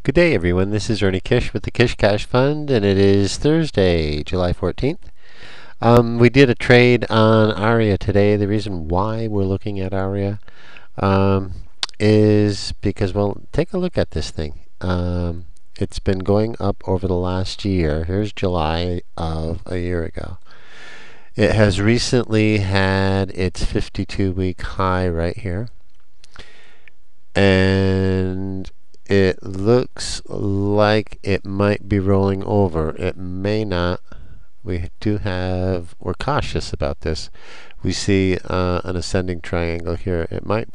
Good day, everyone. This is Ernie Kish with the Kish Cash Fund, and it is Thursday, July 14th. We did a trade on ARIA today. The reason why we're looking at ARIA is because, well, take a look at this thing. It's been going up over the last year. Here's July of a year ago. It has recently had its 52-week high right here. And it looks like it might be rolling over. It may not. We're cautious about this. We see an ascending triangle here. It might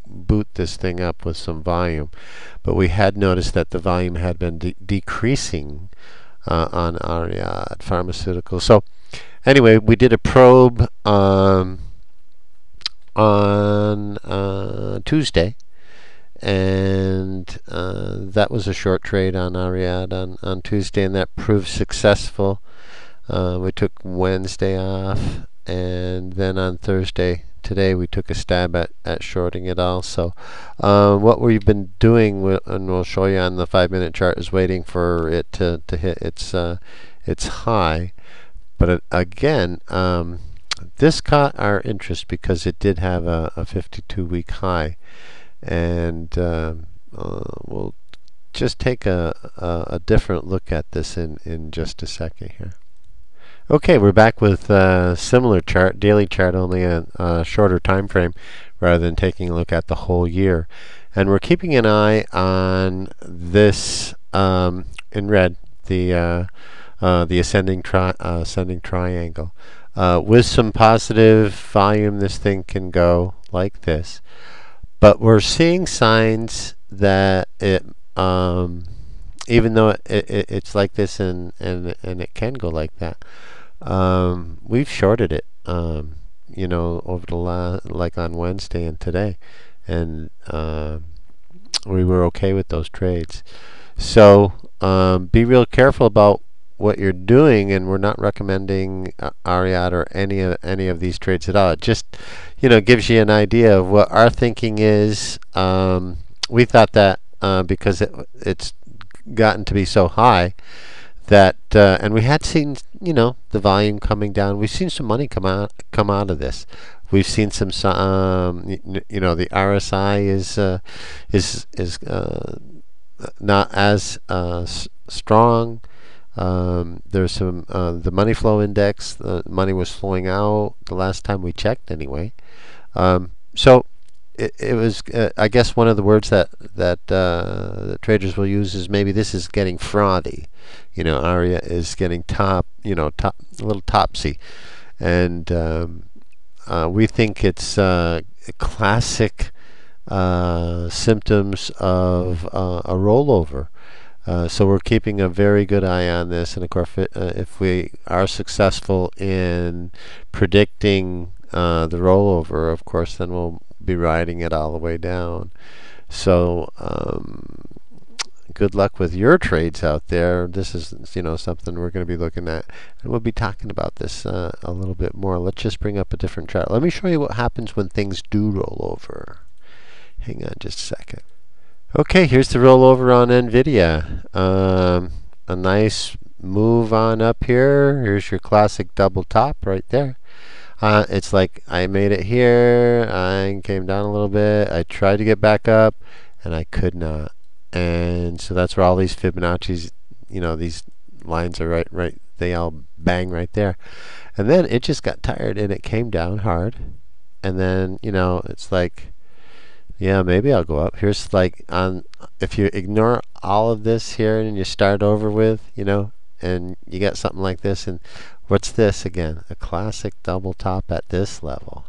boot this thing up with some volume, but we had noticed that the volume had been decreasing on ARIA pharmaceuticals. So anyway, we did a probe on Tuesday, and that was a short trade on ARIA on Tuesday, and that proved successful. We took Wednesday off, and then on Thursday, today, we took a stab at shorting it all. So what we've been doing, and we'll show you on the 5-minute chart, is waiting for it to hit its high. But again, this caught our interest because it did have a 52-week high. And we'll just take a different look at this in just a second here. Okay, we're back with a similar chart, daily chart, only a shorter time frame rather than taking a look at the whole year. And we're keeping an eye on this in red, the ascending triangle. With some positive volume, this thing can go like this. But we're seeing signs that it, even though it's like this and it can go like that, we've shorted it, over the like on Wednesday and today, and we were okay with those trades. So be real careful about what you're doing, and we're not recommending ARIA or any of these trades at all. It just gives you an idea of what our thinking is. We thought that because it's gotten to be so high that and we had seen the volume coming down. We've seen some money come out of this. We've seen some the RSI is not as strong. There's some the money flow index. The money was flowing out the last time we checked, anyway. So it was. I guess one of the words that the traders will use is maybe this is getting frothy. ARIA is getting a little topsy, and we think it's classic symptoms of a rollover. So we're keeping a very good eye on this, and of course, if we are successful in predicting the rollover, of course, then we'll be riding it all the way down. So good luck with your trades out there. This is something we're going to be looking at, and we'll be talking about this a little bit more. Let's just bring up a different chart. Let me show you what happens when things do roll over. Hang on just a second. Okay, here's the rollover on NVIDIA. A nice move on up here. Here's your classic double top right there. It's like I made it here. I came down a little bit. I tried to get back up, and I could not. And so that's where all these Fibonacci's, these lines are right. They all bang right there. And then it just got tired, and it came down hard. And then, it's like, yeah, maybe I'll go up. Here's like if you ignore all of this here and you start over with, and you got something like this, and what's this again? A classic double top at this level,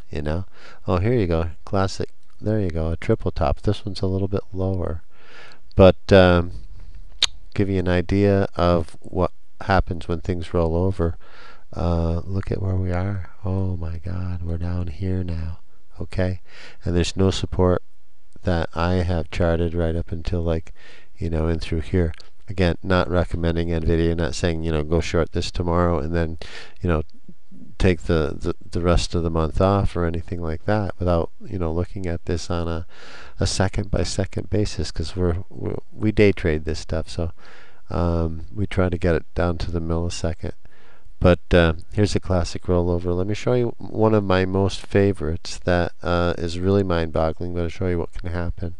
Oh, here you go. Classic. There you go. A triple top. This one's a little bit lower. But give you an idea of what happens when things roll over. Look at where we are. Oh my God, we're down here now. Okay, and there's no support that I have charted right up until in through here. Again, not recommending NVIDIA, not saying go short this tomorrow and then take the rest of the month off or anything like that without looking at this on a second by second basis, because we day trade this stuff, so we try to get it down to the millisecond. But here's a classic rollover. Let me show you one of my most favorites that is really mind-boggling, but I'll show you what can happen.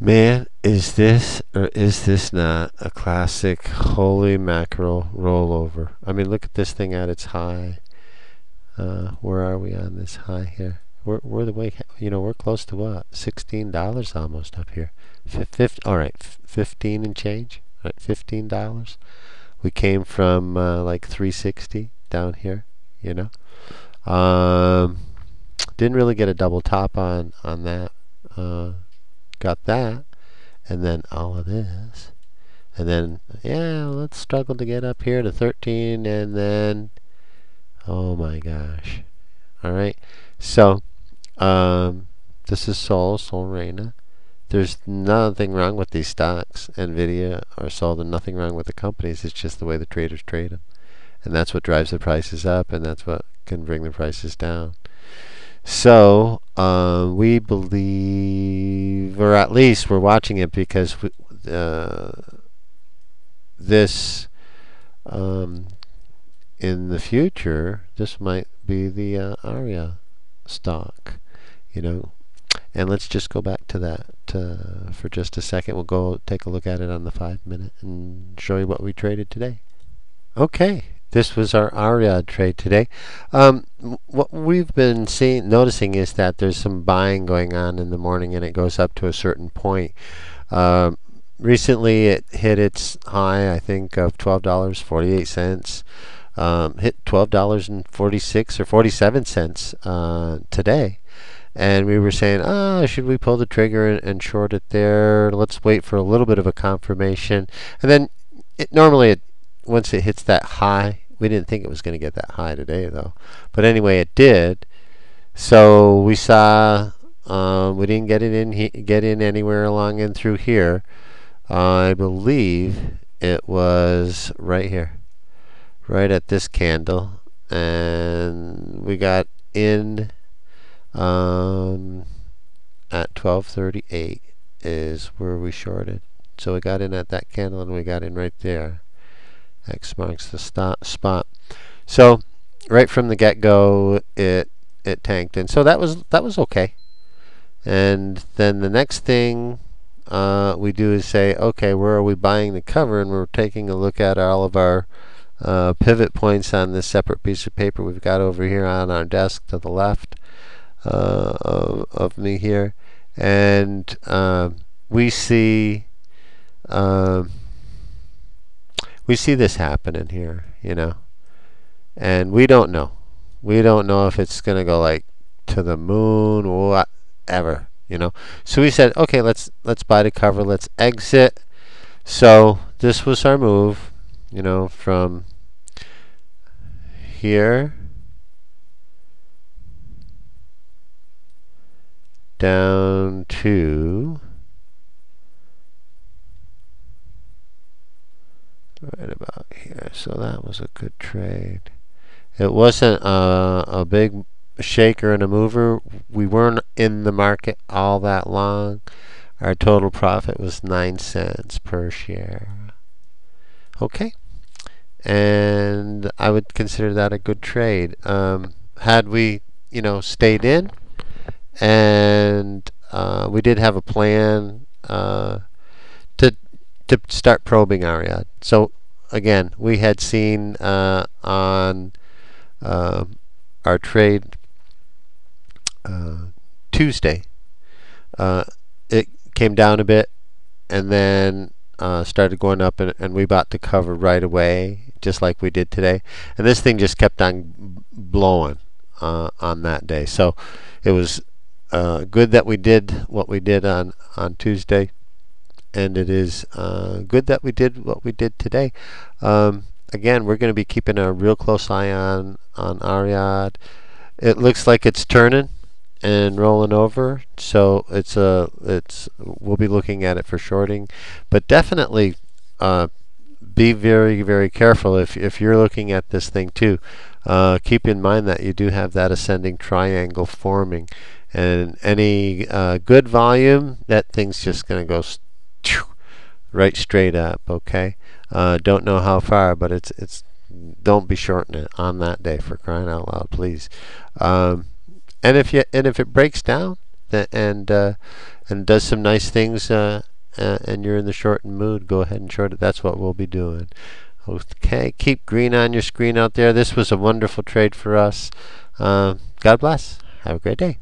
Man, is this or is this not a classic holy mackerel rollover? I mean, look at this thing at its high. Where are we on this high here? We're the way, we're close to what? $16 almost up here. All right, 15 and change. All right, $15. We came from like 360 down here, Didn't really get a double top on that. Got that, and then all of this, and then let's struggle to get up here to 13, and then oh my gosh. All right, so this is Sol Reina. There's nothing wrong with these stocks, Nvidia or Sol. There's nothing wrong with the companies. It's just the way the traders trade them, and that's what drives the prices up, and that's what can bring the prices down. So we believe, or at least we're watching it, because this in the future, this might be the ARIA stock, And let's just go back to that for just a second. We'll go take a look at it on the 5-minute and show you what we traded today. Okay, this was our ARIA trade today. What we've been noticing is that there's some buying going on in the morning, and it goes up to a certain point. Recently, it hit its high, I think, of $12.48. Hit $12.46 or 47 cents today. And we were saying, should we pull the trigger and short it there? Let's wait for a little bit of a confirmation. And then once it hits that high, we didn't think it was going to get that high today, though. But anyway, it did. So we saw we didn't get in anywhere along in through here. I believe it was right here, right at this candle, and we got in at 12:38 is where we shorted. So we got in at that candle, and we got in right there. X marks the spot. So right from the get-go, it tanked, and so that was okay. And then the next thing we do is say, okay, where are we buying the cover? And we're taking a look at all of our pivot points on this separate piece of paper we've got over here on our desk to the left of me here, and we see this happening here, and we don't know if it's gonna go like to the moon or whatever, So we said, okay, let's buy the cover, let's exit. So this was our move, from here down to right about here. So that was a good trade. It wasn't a big shaker and a mover. We weren't in the market all that long. Our total profit was 9 cents per share. Okay, and I would consider that a good trade. Had we, stayed in, and we did have a plan to start probing ARIA. So again, we had seen on our trade Tuesday, it came down a bit, and then started going up, and we bought the cover right away, just like we did today. And this thing just kept on blowing on that day. So it was good that we did what we did on Tuesday, and it is good that we did what we did today. Again, we're going to be keeping a real close eye on ARIA. It looks like it's turning and rolling over, so we'll be looking at it for shorting, but definitely be very, very careful if you're looking at this thing too. Keep in mind that you do have that ascending triangle forming, and any good volume, that thing's just going to go right straight up. Okay, don't know how far, but it's don't be shorting it on that day, for crying out loud, please. And if it breaks down and does some nice things, and you're in the shorting mood, go ahead and short it. That's what we'll be doing. Okay, keep green on your screen out there. This was a wonderful trade for us. God bless. Have a great day.